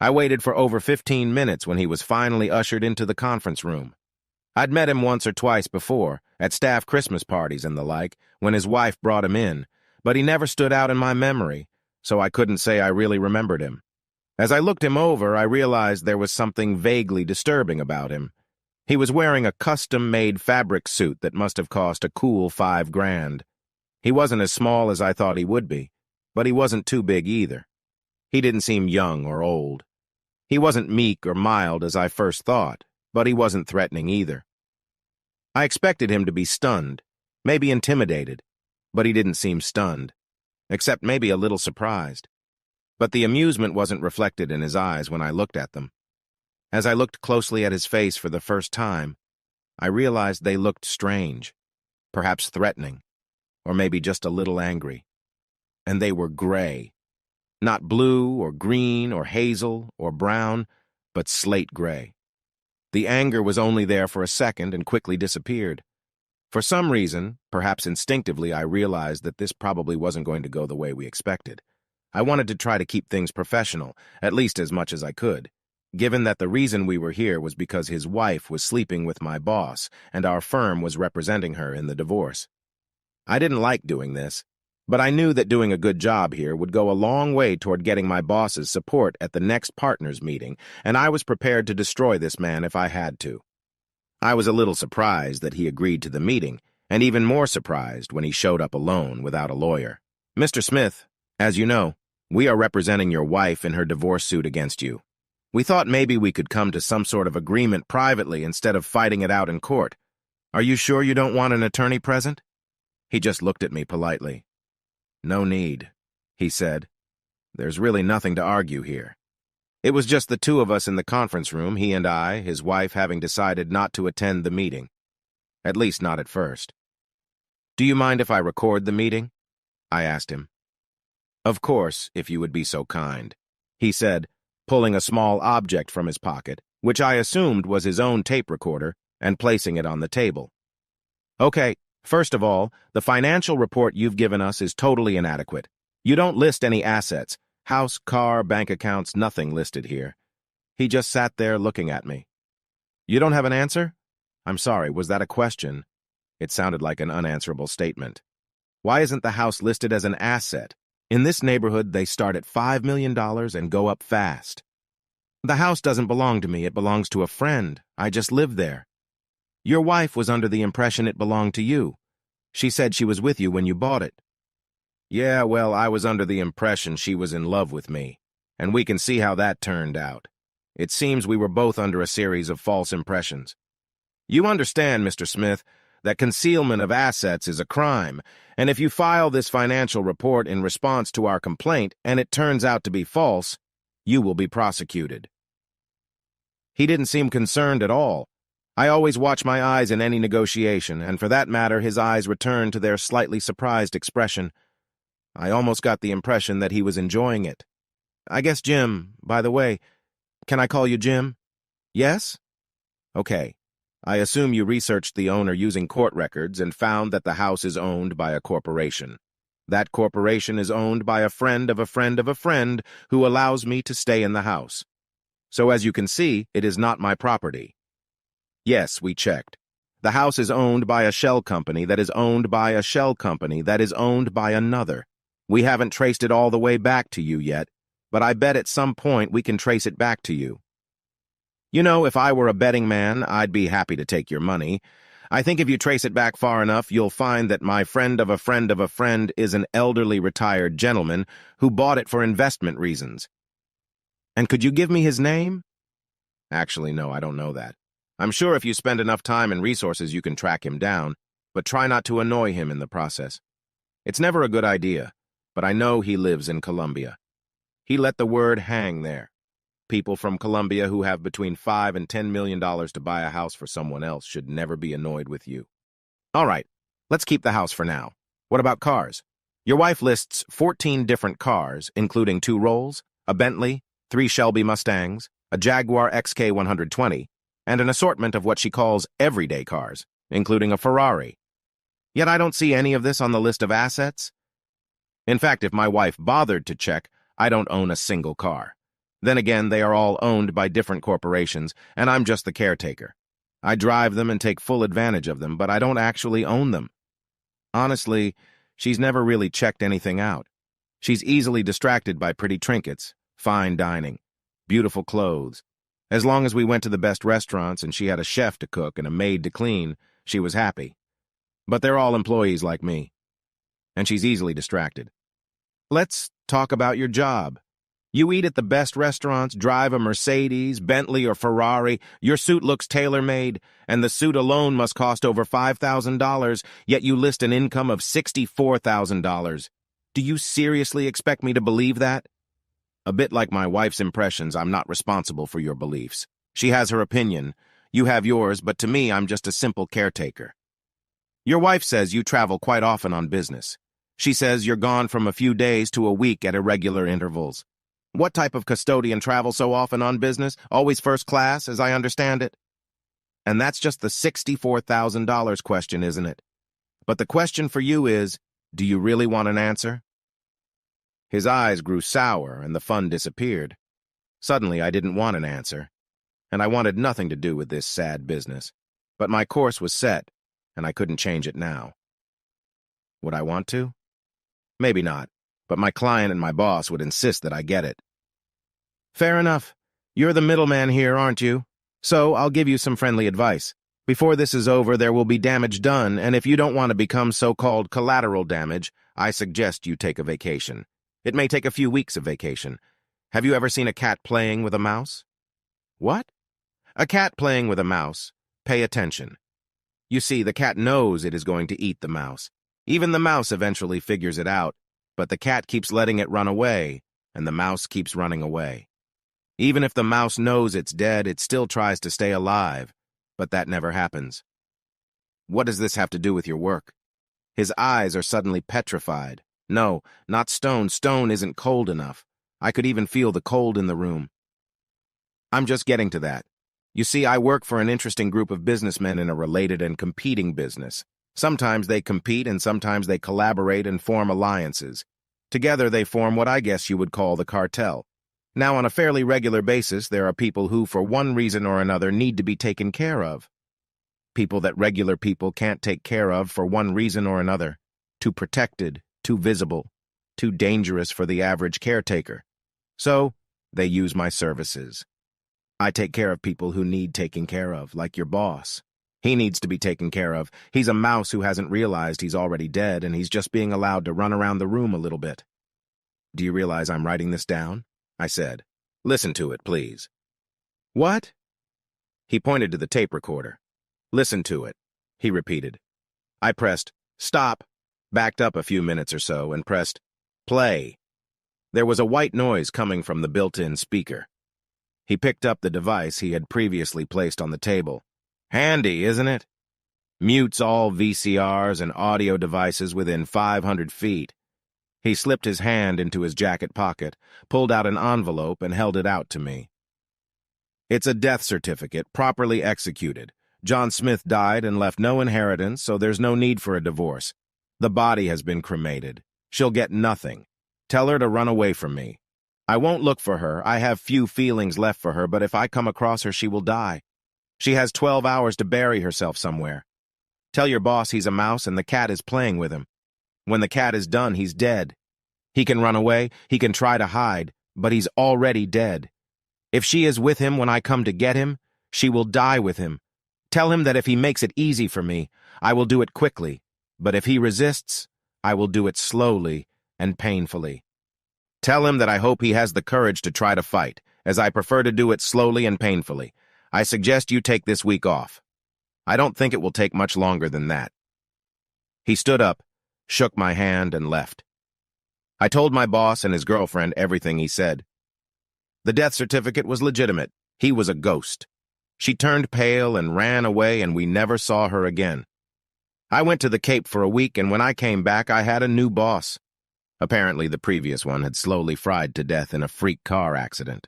I waited for over 15 minutes when he was finally ushered into the conference room. I'd met him once or twice before, at staff Christmas parties and the like, when his wife brought him in, but he never stood out in my memory, so I couldn't say I really remembered him. As I looked him over, I realized there was something vaguely disturbing about him. He was wearing a custom-made fabric suit that must have cost a cool $5,000. He wasn't as small as I thought he would be, but he wasn't too big either. He didn't seem young or old. He wasn't meek or mild as I first thought, but he wasn't threatening either. I expected him to be stunned, maybe intimidated, but he didn't seem stunned, except maybe a little surprised. But the amusement wasn't reflected in his eyes when I looked at them. As I looked closely at his face for the first time, I realized they looked strange, perhaps threatening, or maybe just a little angry. And they were gray. Not blue or green or hazel or brown, but slate gray. The anger was only there for a second and quickly disappeared. For some reason, perhaps instinctively, I realized that this probably wasn't going to go the way we expected. I wanted to try to keep things professional, at least as much as I could, given that the reason we were here was because his wife was sleeping with my boss and our firm was representing her in the divorce. I didn't like doing this, but I knew that doing a good job here would go a long way toward getting my boss's support at the next partners meeting, and I was prepared to destroy this man if I had to. I was a little surprised that he agreed to the meeting, and even more surprised when he showed up alone without a lawyer. "Mr. Smith, as you know, we are representing your wife in her divorce suit against you. We thought maybe we could come to some sort of agreement privately instead of fighting it out in court. Are you sure you don't want an attorney present?" He just looked at me politely. "No need," he said. "There's really nothing to argue here." It was just the two of us in the conference room, he and I, his wife having decided not to attend the meeting. At least not at first. "Do you mind if I record the meeting?" I asked him. "Of course, if you would be so kind," he said, pulling a small object from his pocket, which I assumed was his own tape recorder, and placing it on the table. "Okay, first of all, the financial report you've given us is totally inadequate. You don't list any assets. House, car, bank accounts, nothing listed here." He just sat there looking at me. "You don't have an answer?" "I'm sorry, was that a question?" It sounded like an unanswerable statement. "Why isn't the house listed as an asset? In this neighborhood, they start at $5 million and go up fast." "The house doesn't belong to me. It belongs to a friend. I just live there." "Your wife was under the impression it belonged to you. She said she was with you when you bought it." "Yeah, well, I was under the impression she was in love with me, and we can see how that turned out. It seems we were both under a series of false impressions. You understand, Mr. Smith, that concealment of assets is a crime, and if you file this financial report in response to our complaint and it turns out to be false, you will be prosecuted." He didn't seem concerned at all. I always watch my eyes in any negotiation, and for that matter, his eyes returned to their slightly surprised expression. I almost got the impression that he was enjoying it. "I guess Jim, by the way, can I call you Jim?" "Yes?" "Okay. I assume you researched the owner using court records and found that the house is owned by a corporation. That corporation is owned by a friend of a friend of a friend who allows me to stay in the house. So as you can see, it is not my property." "Yes, we checked. The house is owned by a shell company that is owned by a shell company that is owned by another. We haven't traced it all the way back to you yet, but I bet at some point we can trace it back to you. You know, if I were a betting man, I'd be happy to take your money. I think if you trace it back far enough, you'll find that my friend of a friend of a friend is an elderly retired gentleman who bought it for investment reasons." "And could you give me his name?" "Actually, no, I don't know that. I'm sure if you spend enough time and resources you can track him down, but try not to annoy him in the process. It's never a good idea, but I know he lives in Colombia." He let the word hang there. People from Colombia who have between $5 and $10 million to buy a house for someone else should never be annoyed with you. "All right, let's keep the house for now. What about cars? Your wife lists 14 different cars, including 2 Rolls, a Bentley, 3 Shelby Mustangs, a Jaguar XK120, and an assortment of what she calls everyday cars, including a Ferrari. Yet I don't see any of this on the list of assets. In fact, if my wife bothered to check, I don't own a single car. Then again, they are all owned by different corporations, and I'm just the caretaker. I drive them and take full advantage of them, but I don't actually own them. Honestly, she's never really checked anything out. She's easily distracted by pretty trinkets, fine dining, beautiful clothes. As long as we went to the best restaurants and she had a chef to cook and a maid to clean, she was happy. But they're all employees like me. And she's easily distracted. Let's talk about your job. You eat at the best restaurants, drive a Mercedes, Bentley, or Ferrari, your suit looks tailor-made, and the suit alone must cost over $5,000, yet you list an income of $64,000. Do you seriously expect me to believe that? A bit like my wife's impressions, I'm not responsible for your beliefs. She has her opinion. You have yours, but to me, I'm just a simple caretaker. Your wife says you travel quite often on business. She says you're gone from a few days to a week at irregular intervals. What type of custodian travels so often on business? Always first class, as I understand it? And that's just the $64,000 question, isn't it? But the question for you is, do you really want an answer? His eyes grew sour and the fun disappeared. Suddenly, I didn't want an answer, and I wanted nothing to do with this sad business. But my course was set, and I couldn't change it now. Would I want to? Maybe not, but my client and my boss would insist that I get it. Fair enough. You're the middleman here, aren't you? So I'll give you some friendly advice. Before this is over, there will be damage done, and if you don't want to become so-called collateral damage, I suggest you take a vacation. It may take a few weeks of vacation. Have you ever seen a cat playing with a mouse? What? A cat playing with a mouse. Pay attention. You see, the cat knows it is going to eat the mouse. Even the mouse eventually figures it out, but the cat keeps letting it run away, and the mouse keeps running away. Even if the mouse knows it's dead, it still tries to stay alive, but that never happens. What does this have to do with your work? His eyes are suddenly petrified. No, not stone. Stone isn't cold enough. I could even feel the cold in the room. I'm just getting to that. You see, I work for an interesting group of businessmen in a related and competing business. Sometimes they compete and sometimes they collaborate and form alliances. Together they form what I guess you would call the cartel. Now, on a fairly regular basis, there are people who, for one reason or another, need to be taken care of. People that regular people can't take care of for one reason or another. Too protected, too visible, too dangerous for the average caretaker. So, they use my services. I take care of people who need taking care of, like your boss. He needs to be taken care of. He's a mouse who hasn't realized he's already dead, and he's just being allowed to run around the room a little bit. Do you realize I'm writing this down? I said. Listen to it, please. What? He pointed to the tape recorder. Listen to it, he repeated. I pressed stop, backed up a few minutes or so, and pressed play. There was a white noise coming from the built-in speaker. He picked up the device he had previously placed on the table. Handy, isn't it? Mutes all VCRs and audio devices within 500 feet. He slipped his hand into his jacket pocket, pulled out an envelope, and held it out to me. It's a death certificate, properly executed. John Smith died and left no inheritance, so there's no need for a divorce. The body has been cremated. She'll get nothing. Tell her to run away from me. I won't look for her. I have few feelings left for her, but if I come across her, she will die. She has 12 hours to bury herself somewhere. Tell your boss he's a mouse and the cat is playing with him. When the cat is done, he's dead. He can run away, he can try to hide, but he's already dead. If she is with him when I come to get him, she will die with him. Tell him that if he makes it easy for me, I will do it quickly, but if he resists, I will do it slowly and painfully. Tell him that I hope he has the courage to try to fight, as I prefer to do it slowly and painfully. I suggest you take this week off. I don't think it will take much longer than that. He stood up, shook my hand, and left. I told my boss and his girlfriend everything he said. The death certificate was legitimate. He was a ghost. She turned pale and ran away, and we never saw her again. I went to the Cape for a week, and when I came back, I had a new boss. Apparently, the previous one had slowly fried to death in a freak car accident.